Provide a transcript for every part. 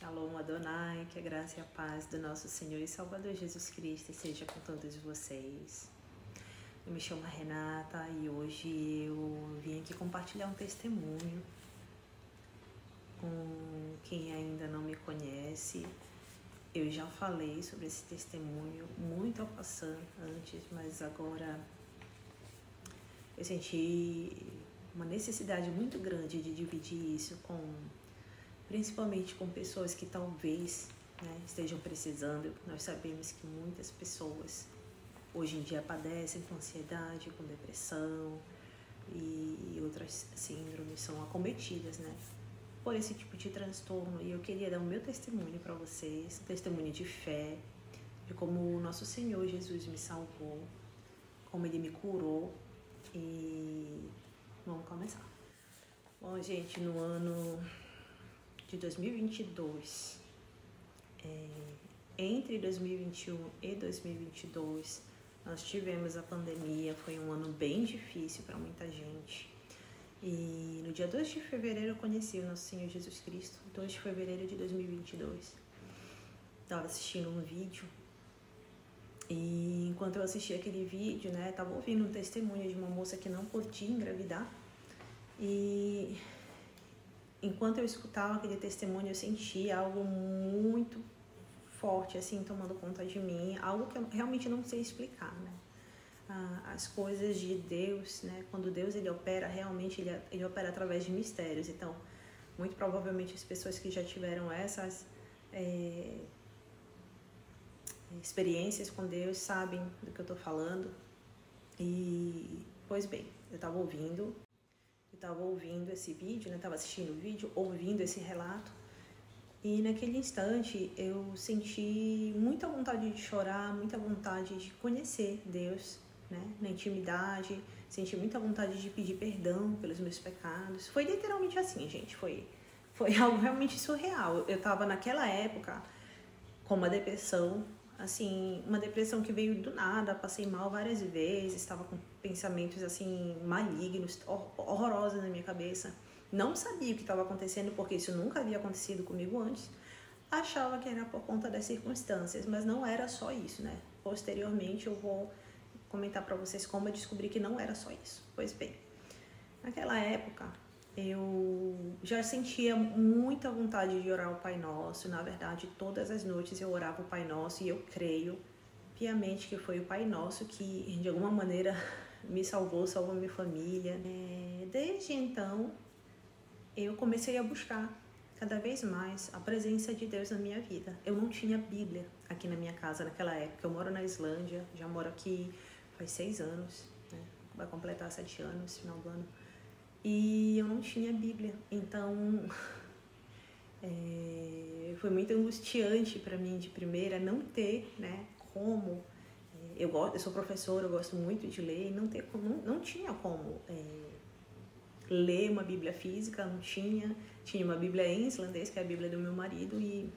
Shalom Adonai, que a graça e a paz do nosso Senhor e Salvador Jesus Cristo seja com todos vocês. Eu me chamo Renata e hoje eu vim aqui compartilhar um testemunho com quem ainda não me conhece. Eu já falei sobre esse testemunho muito ao passar antes, mas agora eu senti uma necessidade muito grande de dividir isso principalmente com pessoas que talvez estejam precisando. Nós sabemos que muitas pessoas hoje em dia padecem com ansiedade, com depressão e outras síndromes, são acometidas por esse tipo de transtorno. E eu queria dar o meu testemunho para vocês, um testemunho de fé, de como o nosso Senhor Jesus me salvou, como Ele me curou. E vamos começar. Bom, gente, no ano de 2022, entre 2021 e 2022, nós tivemos a pandemia. Foi um ano bem difícil para muita gente. E no dia 2 de fevereiro eu conheci o nosso Senhor Jesus Cristo, 2 de fevereiro de 2022. Estava assistindo um vídeo e enquanto eu assistia aquele vídeo, estava ouvindo um testemunho de uma moça que não podia engravidar. E enquanto eu escutava aquele testemunho, eu sentia algo muito forte, assim, tomando conta de mim, algo que eu realmente não sei explicar, As coisas de Deus, quando Deus ele opera, realmente ele opera através de mistérios. Então, muito provavelmente as pessoas que já tiveram essas experiências com Deus sabem do que eu estou falando. E, pois bem, eu estava ouvindo esse vídeo, estava assistindo o vídeo, ouvindo esse relato, e naquele instante eu senti muita vontade de chorar, muita vontade de conhecer Deus, na intimidade, senti muita vontade de pedir perdão pelos meus pecados. Foi literalmente assim, gente, foi algo realmente surreal. Eu estava naquela época com uma depressão, assim, uma depressão que veio do nada, passei mal várias vezes, estava com pensamentos assim malignos, horrorosos na minha cabeça. Não sabia o que estava acontecendo, porque isso nunca havia acontecido comigo antes. Achava que era por conta das circunstâncias, mas não era só isso, Posteriormente eu vou comentar para vocês como eu descobri que não era só isso. Pois bem, naquela época eu já sentia muita vontade de orar o Pai Nosso. Na verdade, todas as noites eu orava o Pai Nosso, e eu creio piamente que foi o Pai Nosso que, de alguma maneira, me salvou minha família. Desde então, eu comecei a buscar cada vez mais a presença de Deus na minha vida. Eu não tinha Bíblia aqui na minha casa naquela época. Eu moro na Islândia, já moro aqui faz 6 anos, vai completar 7 anos, final do ano. E eu não tinha Bíblia, então foi muito angustiante para mim de primeira não ter, como. Eu sou professora, eu gosto muito de ler, e não tinha como ler uma Bíblia física, não tinha. Tinha uma Bíblia em islandês, que é a Bíblia do meu marido, e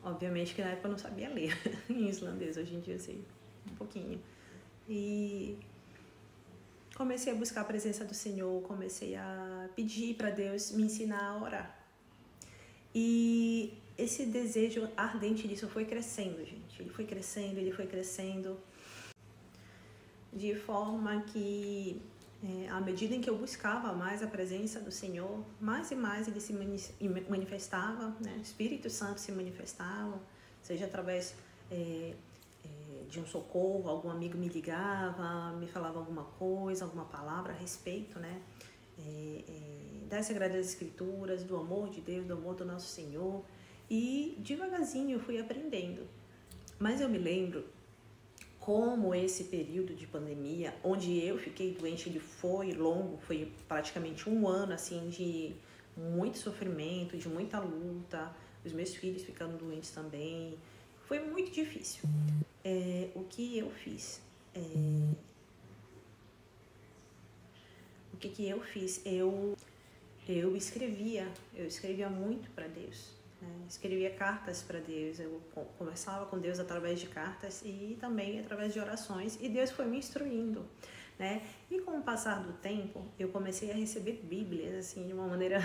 obviamente que na época eu não sabia ler em islandês. Hoje em dia eu sei um pouquinho. E comecei a buscar a presença do Senhor, comecei a pedir para Deus me ensinar a orar. E esse desejo ardente disso foi crescendo, gente. Ele foi crescendo, de forma que, à medida em que eu buscava mais a presença do Senhor, mais e mais Ele se manifestava, O Espírito Santo se manifestava, seja através de um socorro, algum amigo me ligava, me falava alguma coisa, alguma palavra a respeito, das Sagradas Escrituras, do amor de Deus, do amor do nosso Senhor. E devagarzinho eu fui aprendendo. Mas eu me lembro como esse período de pandemia, onde eu fiquei doente, ele foi longo, foi praticamente 1 ano, assim, de muito sofrimento, de muita luta, os meus filhos ficando doentes também. Foi muito difícil. O que eu fiz? Eu escrevia muito para Deus, escrevia cartas para Deus. Eu conversava com Deus através de cartas e também através de orações, e Deus foi me instruindo, E com o passar do tempo, eu comecei a receber Bíblias, assim, de uma maneira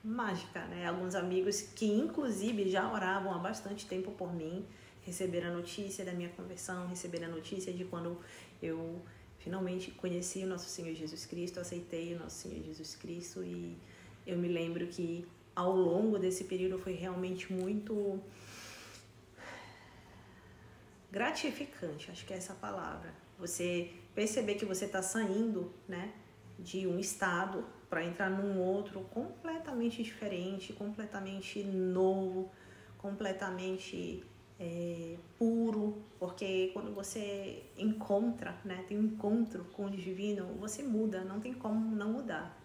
mágica, né? Alguns amigos que inclusive já oravam há bastante tempo por mim, receberam a notícia da minha conversão, receberam a notícia de quando eu finalmente conheci o nosso Senhor Jesus Cristo, aceitei o nosso Senhor Jesus Cristo, e eu me lembro que ao longo desse período foi realmente muito gratificante, acho que é essa palavra. Você perceber que você está saindo, né, de um estado para entrar num outro completamente diferente, completamente novo, completamente puro, porque quando você encontra, né, tem um encontro com o divino, você muda, não tem como não mudar.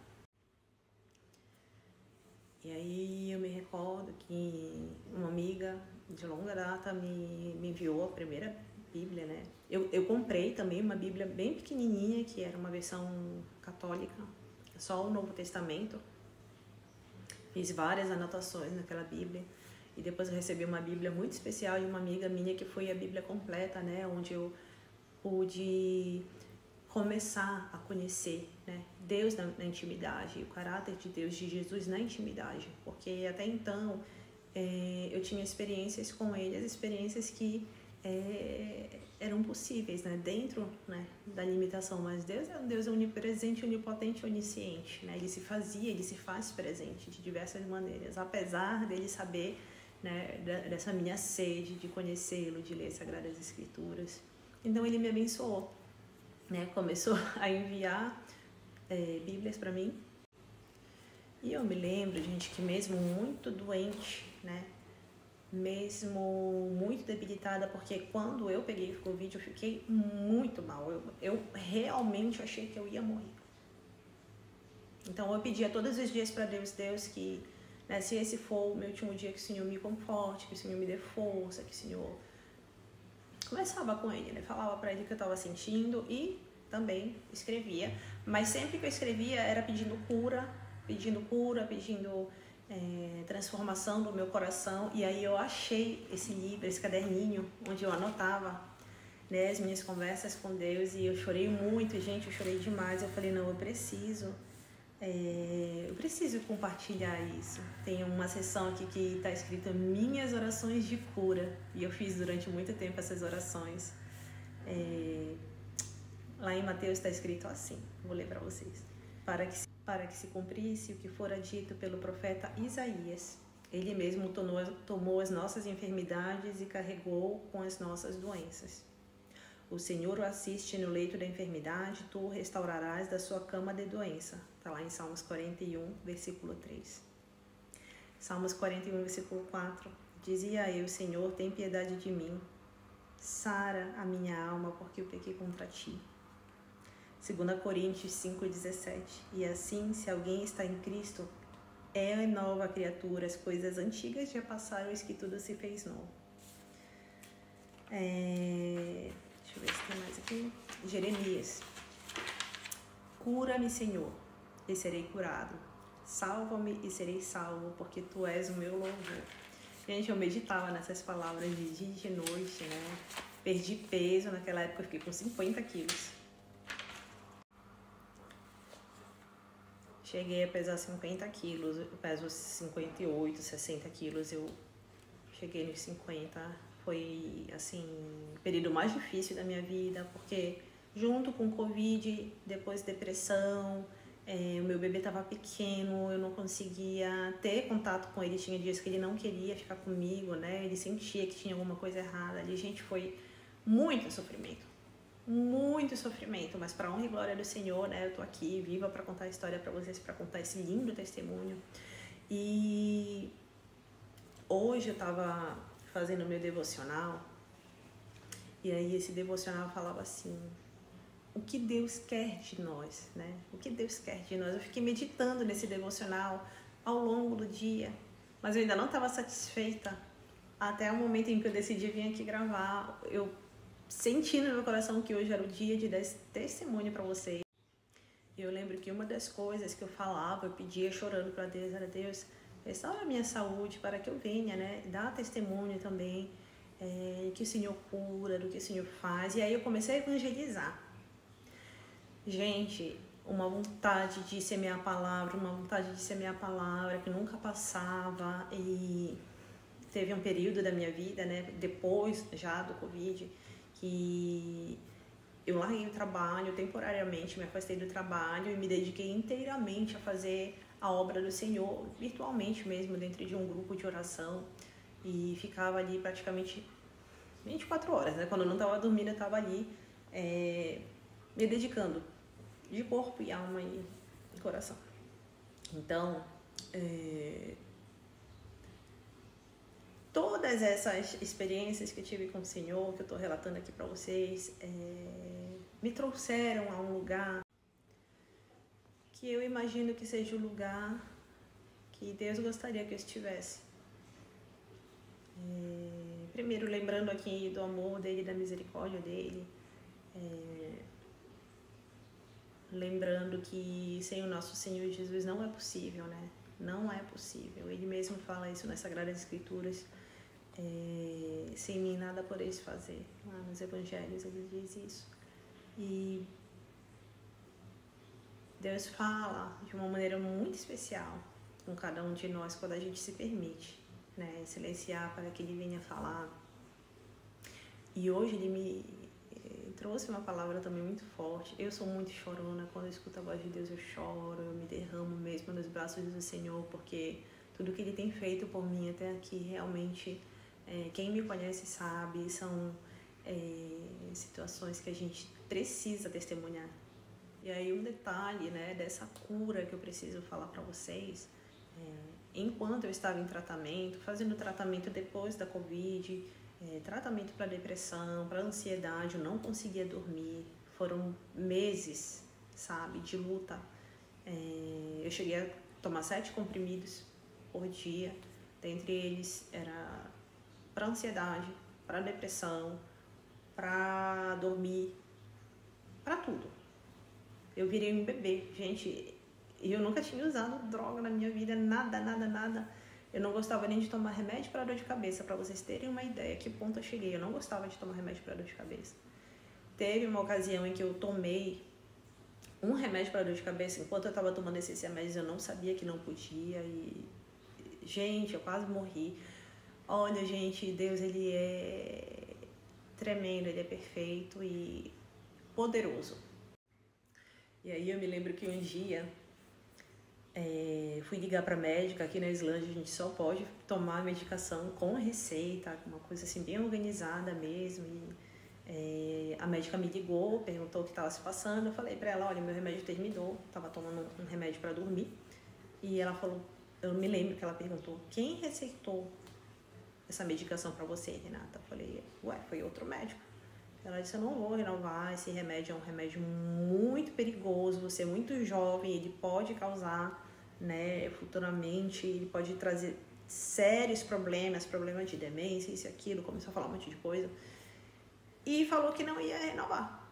E aí eu me recordo que uma amiga de longa data me enviou a primeira Bíblia, né? Eu comprei também uma Bíblia bem pequenininha, que era uma versão católica, só o Novo Testamento. Fiz várias anotações naquela Bíblia. E depois eu recebi uma Bíblia muito especial de uma amiga minha, que foi a Bíblia completa, né? Onde eu pude começar a conhecer, né, Deus na intimidade, o caráter de Deus, de Jesus na intimidade. Porque até então eu tinha experiências com Ele, as experiências que eram possíveis, né, dentro, né, da limitação. Mas Deus é um Deus onipresente, onipotente, onisciente, né? Ele se faz presente de diversas maneiras, apesar dele saber, né, dessa minha sede de conhecê-lo, de ler Sagradas Escrituras. Então ele me abençoou, né? Começou a enviar Bíblias para mim. E eu me lembro, gente, que mesmo muito doente, né, mesmo muito debilitada, porque quando eu peguei Covid eu fiquei muito mal, eu realmente achei que eu ia morrer. Então eu pedia todos os dias para Deus que, né, se esse for o meu último dia, que o Senhor me conforte, que o Senhor me dê força, que o Senhor... Conversava com Ele, né? Falava para Ele o que eu estava sentindo e também escrevia. Mas sempre que eu escrevia era pedindo cura, pedindo transformação do meu coração. E aí eu achei esse livro, esse caderninho, onde eu anotava, né, as minhas conversas com Deus, e eu chorei muito, gente, eu chorei demais. Eu falei, não, eu preciso compartilhar isso. Tem uma seção aqui que está escrita minhas orações de cura, e eu fiz durante muito tempo essas orações. Lá em Mateus está escrito assim, vou ler para vocês: para que se cumprisse o que fora dito pelo profeta Isaías, ele mesmo tomou as nossas enfermidades e carregou com as nossas doenças. O Senhor o assiste no leito da enfermidade, tu o restaurarás da sua cama de doença. Está lá em Salmos 41, versículo 3. Salmos 41, versículo 4. Dizia eu, Senhor, tem piedade de mim. Sara a minha alma, porque eu pequei contra ti. 2 Coríntios 5,17. E assim, se alguém está em Cristo, é nova criatura, as coisas antigas já passaram, eis que tudo se fez novo. Deixa eu ver se tem mais aqui. Jeremias. Cura-me, Senhor, e serei curado. Salva-me e serei salvo, porque tu és o meu louvor. Gente, eu meditava nessas palavras de dia e de noite, né? Perdi peso, naquela época eu fiquei com 50 quilos. Cheguei a pesar 50 quilos, eu peso 58, 60 quilos, eu cheguei nos 50. Foi, assim, o período mais difícil da minha vida, porque junto com o Covid, depois depressão, o meu bebê estava pequeno, eu não conseguia ter contato com ele, tinha dias que ele não queria ficar comigo, né? Ele sentia que tinha alguma coisa errada ali. Gente, foi muito sofrimento, mas para honra e glória do Senhor, né? Eu tô aqui viva para contar a história para vocês, para contar esse lindo testemunho. E hoje eu tava fazendo meu devocional, e aí esse devocional falava assim: o que Deus quer de nós, né? O que Deus quer de nós. Eu fiquei meditando nesse devocional ao longo do dia, mas eu ainda não estava satisfeita, até o momento em que eu decidi vir aqui gravar. Eu senti no meu coração que hoje era o dia de dar esse testemunho para vocês. Eu lembro que uma das coisas que eu falava, eu pedia chorando para Deus, era: Deus, restaura a minha saúde para que eu venha, né, dar testemunho também, que o Senhor cura, do que o Senhor faz. E aí eu comecei a evangelizar. Gente, uma vontade de semear a palavra que nunca passava. E teve um período da minha vida, né, depois já do Covid, que eu larguei o trabalho temporariamente, me afastei do trabalho e me dediquei inteiramente a fazer a obra do Senhor, virtualmente mesmo, dentro de um grupo de oração. E ficava ali praticamente 24 horas, né? Quando eu não estava dormindo, eu estava ali me dedicando de corpo e alma e coração. Então, todas essas experiências que eu tive com o Senhor, que eu estou relatando aqui para vocês, me trouxeram a um lugar que eu imagino que seja o lugar que Deus gostaria que eu estivesse. Primeiro, lembrando aqui do amor dele, da misericórdia dele, lembrando que sem o nosso Senhor Jesus não é possível, né? Não é possível. Ele mesmo fala isso nas Sagradas Escrituras. Sem mim nada podeis fazer. Lá nos Evangelhos ele diz isso. E Deus fala de uma maneira muito especial com cada um de nós quando a gente se permite, né, silenciar para que ele venha falar. E hoje ele me trouxe uma palavra também muito forte. Eu sou muito chorona, quando eu escuto a voz de Deus eu choro, eu me derramo mesmo nos braços do Senhor, porque tudo que ele tem feito por mim até aqui, realmente, quem me conhece sabe, são situações que a gente precisa testemunhar. E aí um detalhe, né, dessa cura que eu preciso falar para vocês, enquanto eu estava em tratamento, fazendo tratamento depois da Covid, tratamento para depressão, para ansiedade, eu não conseguia dormir, foram meses, sabe, de luta. Eu cheguei a tomar 7 comprimidos por dia, dentre eles era para ansiedade, para depressão, para dormir, para tudo. Eu virei um bebê, gente, eu nunca tinha usado droga na minha vida, nada. Eu não gostava nem de tomar remédio para dor de cabeça, para vocês terem uma ideia que ponto eu cheguei. Eu não gostava de tomar remédio para dor de cabeça. Teve uma ocasião em que eu tomei um remédio para dor de cabeça, enquanto eu estava tomando esses remédios eu não sabia que não podia e, gente, eu quase morri. Olha, gente, Deus, ele é tremendo, ele é perfeito e poderoso. E aí eu me lembro que um dia fui ligar para a médica. Aqui na Islândia a gente só pode tomar medicação com receita, uma coisa assim bem organizada mesmo. E a médica me ligou, perguntou o que estava se passando. Eu falei para ela, olha, meu remédio terminou, estava tomando um remédio para dormir. E ela falou, eu me lembro que ela perguntou, quem receitou essa medicação para você, Renata? Eu falei, foi outro médico. Ela disse, eu não vou renovar, esse remédio é um remédio muito perigoso, você é muito jovem, ele pode causar, né, futuramente, ele pode trazer sérios problemas de demência, isso e aquilo, começou a falar um monte de coisa. E falou que não ia renovar.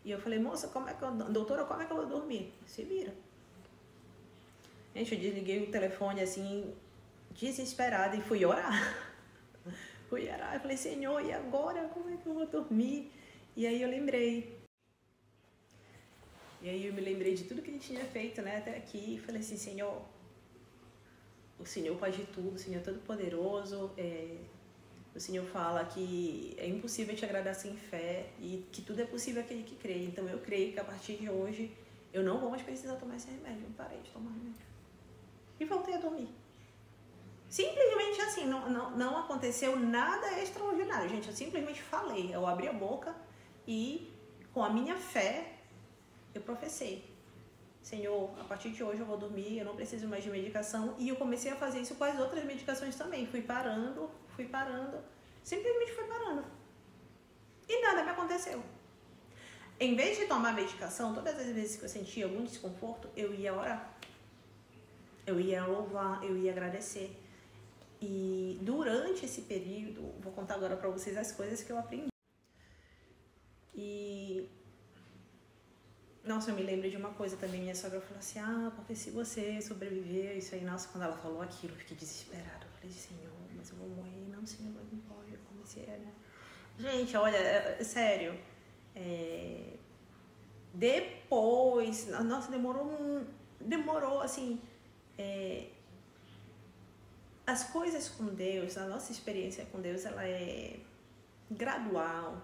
E eu falei, moça, doutora, como é que eu vou dormir? Se vira. Gente, eu desliguei o telefone assim, desesperada, e fui orar. Eu falei, Senhor, e agora? Como é que eu vou dormir? E aí eu lembrei. E aí eu me lembrei de tudo que ele tinha feito, né, até aqui. E falei assim, Senhor, o Senhor pode tudo, o Senhor é todo poderoso. O Senhor fala que é impossível te agradar sem fé e que tudo é possível aquele que crê. Então eu creio que a partir de hoje eu não vou mais precisar tomar esse remédio. Eu parei de tomar remédio. E voltei a dormir. Simplesmente assim, não aconteceu nada extraordinário, gente. Eu simplesmente falei, eu abri a boca e com a minha fé eu professei. Senhor, a partir de hoje eu vou dormir, eu não preciso mais de medicação. E eu comecei a fazer isso com as outras medicações também. Fui parando, simplesmente fui parando. E nada me aconteceu. Em vez de tomar medicação, todas as vezes que eu sentia algum desconforto, eu ia orar. Eu ia louvar, eu ia agradecer. E durante esse período, vou contar agora para vocês as coisas que eu aprendi. E, nossa, eu me lembro de uma coisa também. Minha sogra falou assim, porque se você sobreviver, isso aí, nossa, quando ela falou aquilo, eu fiquei desesperada. Eu falei, Senhor, mas eu vou morrer. Não, Senhor, não pode. Eu comecei, né? Gente, olha, sério, Depois, nossa, demorou assim, as coisas com Deus, a nossa experiência com Deus, ela é gradual.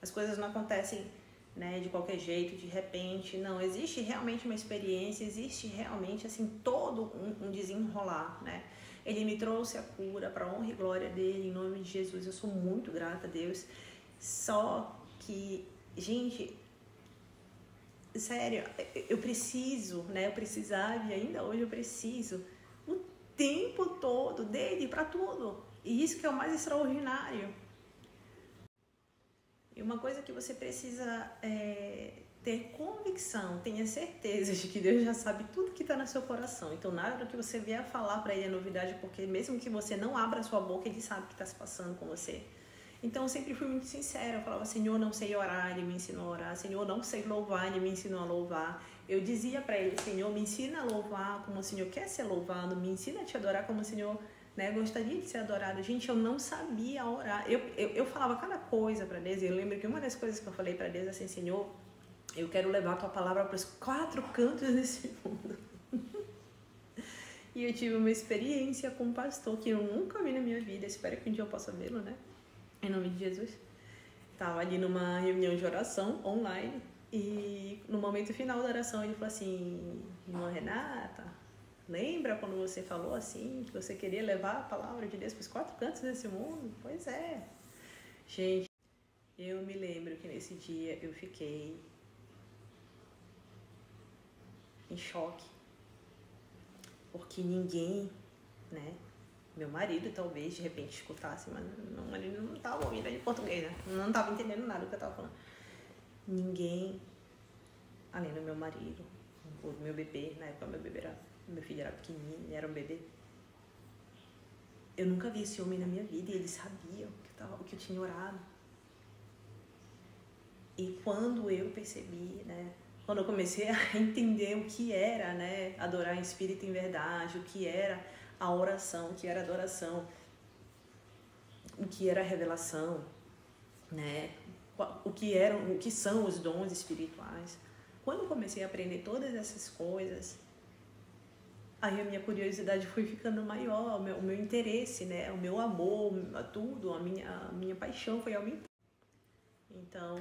As coisas não acontecem, né, de qualquer jeito, de repente. Não, existe realmente uma experiência, existe realmente assim todo um desenrolar, né? Ele me trouxe a cura para a honra e glória dele, em nome de Jesus. Eu sou muito grata a Deus. Só que, gente, sério, eu preciso, né? Eu precisava e ainda hoje eu preciso o tempo todo dele para tudo. E isso que é o mais extraordinário. E uma coisa que você precisa ter convicção, tenha certeza de que Deus já sabe tudo que está no seu coração. Então, nada do que você vier a falar para Ele é novidade, porque mesmo que você não abra a sua boca, Ele sabe o que está se passando com você. Então, eu sempre fui muito sincera. Eu falava, Senhor, não sei orar, Ele me ensinou a orar. Senhor, não sei louvar, Ele me ensinou a louvar. Eu dizia para Ele, Senhor, me ensina a louvar como o Senhor quer ser louvado, me ensina a te adorar como o Senhor, né, gostaria de ser adorado. Gente, eu não sabia orar. Eu falava cada coisa para Deus. E eu lembro que uma das coisas que eu falei para Deus é assim, Senhor, eu quero levar a tua palavra para os 4 cantos desse mundo. E eu tive uma experiência com um pastor que eu nunca vi na minha vida. Espero que um dia eu possa vê-lo, né? Em nome de Jesus. Estava ali numa reunião de oração online. E no momento final da oração ele falou assim, irmã Renata, lembra quando você falou assim, que você queria levar a palavra de Deus para os 4 cantos desse mundo? Pois é. Gente, eu me lembro que nesse dia eu fiquei em choque. Porque ninguém, né? Meu marido talvez de repente escutasse, mas meu marido não estava ouvindo em português, né? Não estava entendendo nada do que eu estava falando. Ninguém, além do meu marido, ou do meu bebê, na época meu filho era pequenininho, ele era um bebê. Eu nunca vi esse homem na minha vida e ele sabia o que eu tinha orado. E quando eu percebi, né? Quando eu comecei a entender o que era, né? Adorar em espírito e em verdade, o que era a oração, o que era adoração, o que era a revelação, né? O que são os dons espirituais. Quando eu comecei a aprender todas essas coisas, aí a minha curiosidade foi ficando maior, o meu interesse, né? O meu amor, tudo, a minha paixão foi aumentando. Então,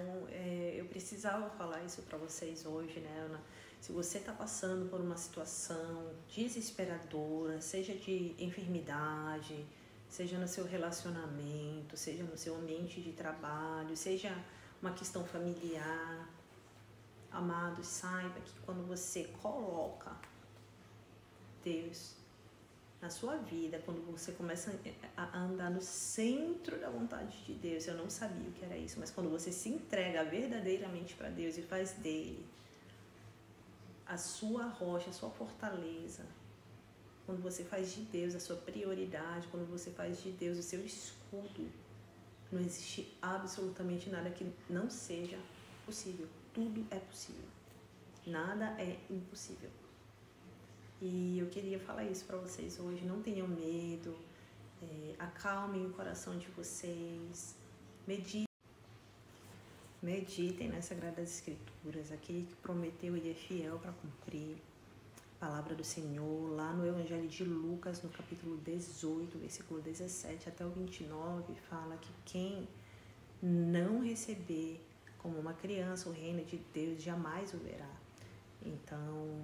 eu precisava falar isso para vocês hoje, né, Ana? Se você está passando por uma situação desesperadora, seja de enfermidade, seja no seu relacionamento, seja no seu ambiente de trabalho, seja uma questão familiar, amados, saiba que quando você coloca Deus na sua vida, quando você começa a andar no centro da vontade de Deus, eu não sabia o que era isso, mas quando você se entrega verdadeiramente para Deus e faz dele a sua rocha, a sua fortaleza, quando você faz de Deus a sua prioridade, quando você faz de Deus o seu escudo, não existe absolutamente nada que não seja possível. Tudo é possível. Nada é impossível. E eu queria falar isso para vocês hoje. Não tenham medo, acalmem o coração de vocês, meditem nas Sagradas Escrituras. Aquele que prometeu, ele é fiel para cumprir. A palavra do Senhor, lá no Evangelho de Lucas, no capítulo 18, versículo 17 até o 29, fala que quem não receber como uma criança o reino de Deus jamais o verá. Então,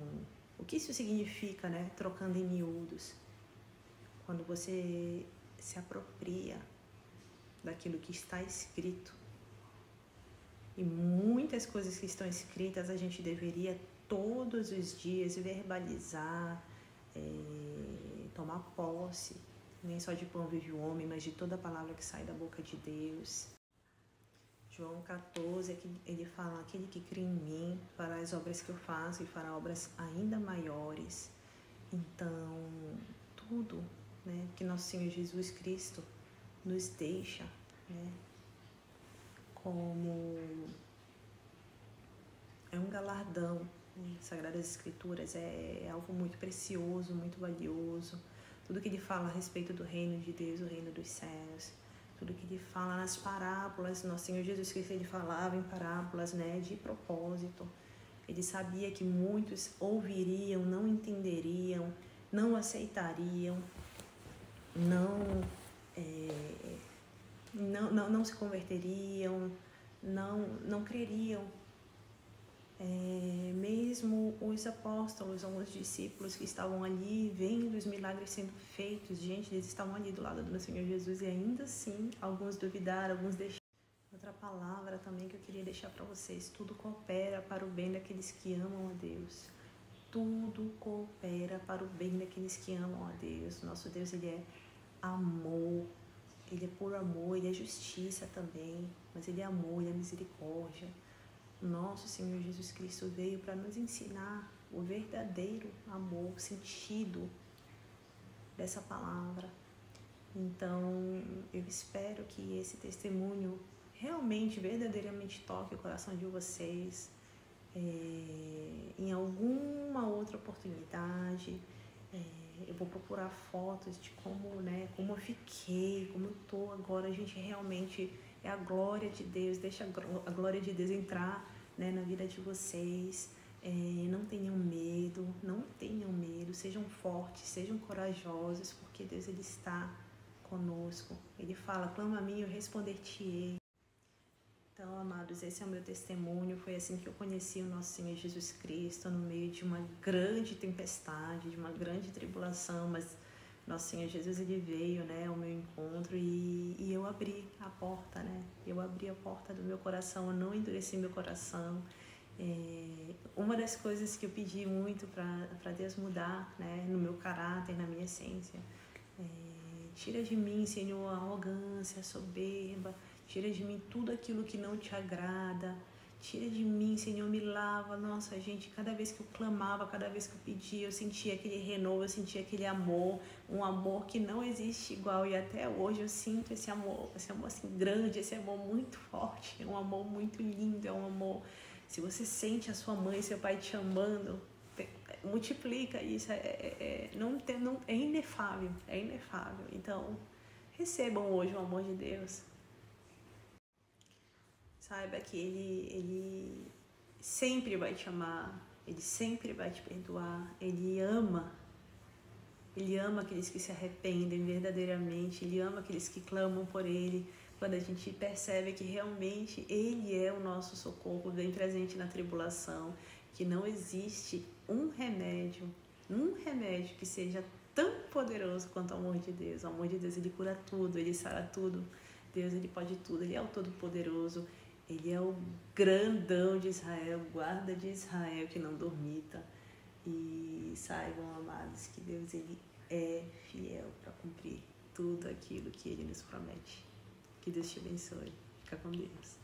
o que isso significa, né? Trocando em miúdos. Quando você se apropria daquilo que está escrito. E muitas coisas que estão escritas a gente deveria todos os dias verbalizar, tomar posse. Nem só de pão vive o homem, mas de toda a palavra que sai da boca de Deus. João 14, ele fala, aquele que crê em mim fará as obras que eu faço e fará obras ainda maiores. Então, tudo, né, que nosso Senhor Jesus Cristo nos deixa, né, como é um galardão, né? Sagradas Escrituras é algo muito precioso, muito valioso. Tudo que ele fala a respeito do reino de Deus, o reino dos céus, tudo que ele fala nas parábolas. Nosso Senhor Jesus Cristo, ele falava em parábolas, né, de propósito. Ele sabia que muitos ouviriam, não entenderiam, não aceitariam, não se converteriam, não creriam. Mesmo os apóstolos, alguns discípulos que estavam ali vendo os milagres sendo feitos, gente, eles estavam ali do lado do meu Senhor Jesus e ainda assim alguns duvidaram, alguns deixaram. Outra palavra também que eu queria deixar para vocês: tudo coopera para o bem daqueles que amam a Deus. Tudo coopera para o bem daqueles que amam a Deus. Nosso Deus, ele é amor, ele é por amor, ele é justiça também, mas ele é amor, ele é misericórdia. Nosso Senhor Jesus Cristo veio para nos ensinar o verdadeiro amor, o sentido dessa palavra. Então, eu espero que esse testemunho realmente, verdadeiramente toque o coração de vocês. Em alguma outra oportunidade, eu vou procurar fotos de como eu fiquei, como eu tô agora. A gente realmente é a glória de Deus, deixa a glória de Deus entrar, né, na vida de vocês. Não tenham medo, sejam fortes, sejam corajosos, porque Deus, ele está conosco. Ele fala: clama a mim, eu responder-te-ei. Então, amados, esse é o meu testemunho. Foi assim que eu conheci o nosso Senhor Jesus Cristo, no meio de uma grande tempestade, de uma grande tribulação, mas nosso Senhor Jesus, ele veio, né, ao meu encontro e eu abri a porta, né? Eu abri a porta do meu coração, eu não endureci meu coração. Uma das coisas que eu pedi muito para Deus mudar, né, no meu caráter, na minha essência, tira de mim, Senhor, a arrogância, a soberba. Tira de mim tudo aquilo que não te agrada. Tira de mim, Senhor, me lava. Nossa, gente, cada vez que eu clamava, cada vez que eu pedia, eu sentia aquele renovo, eu sentia aquele amor, um amor que não existe igual. E até hoje eu sinto esse amor assim grande, esse amor muito forte, é um amor muito lindo, é um amor. Se você sente a sua mãe, seu pai te amando, multiplica isso, é inefável, é inefável. Então, recebam hoje o amor de Deus. Saiba que ele sempre vai te amar, ele sempre vai te perdoar, ele ama aqueles que se arrependem verdadeiramente, ele ama aqueles que clamam por ele. Quando a gente percebe que realmente ele é o nosso socorro, bem presente na tribulação, que não existe um remédio que seja tão poderoso quanto o amor de Deus. O amor de Deus, ele cura tudo, ele sara tudo. Deus, ele pode tudo, ele é o Todo-Poderoso. Ele é o grandão de Israel, guarda de Israel, que não dormita. E saibam, amados, que Deus, ele é fiel para cumprir tudo aquilo que ele nos promete. Que Deus te abençoe. Fica com Deus.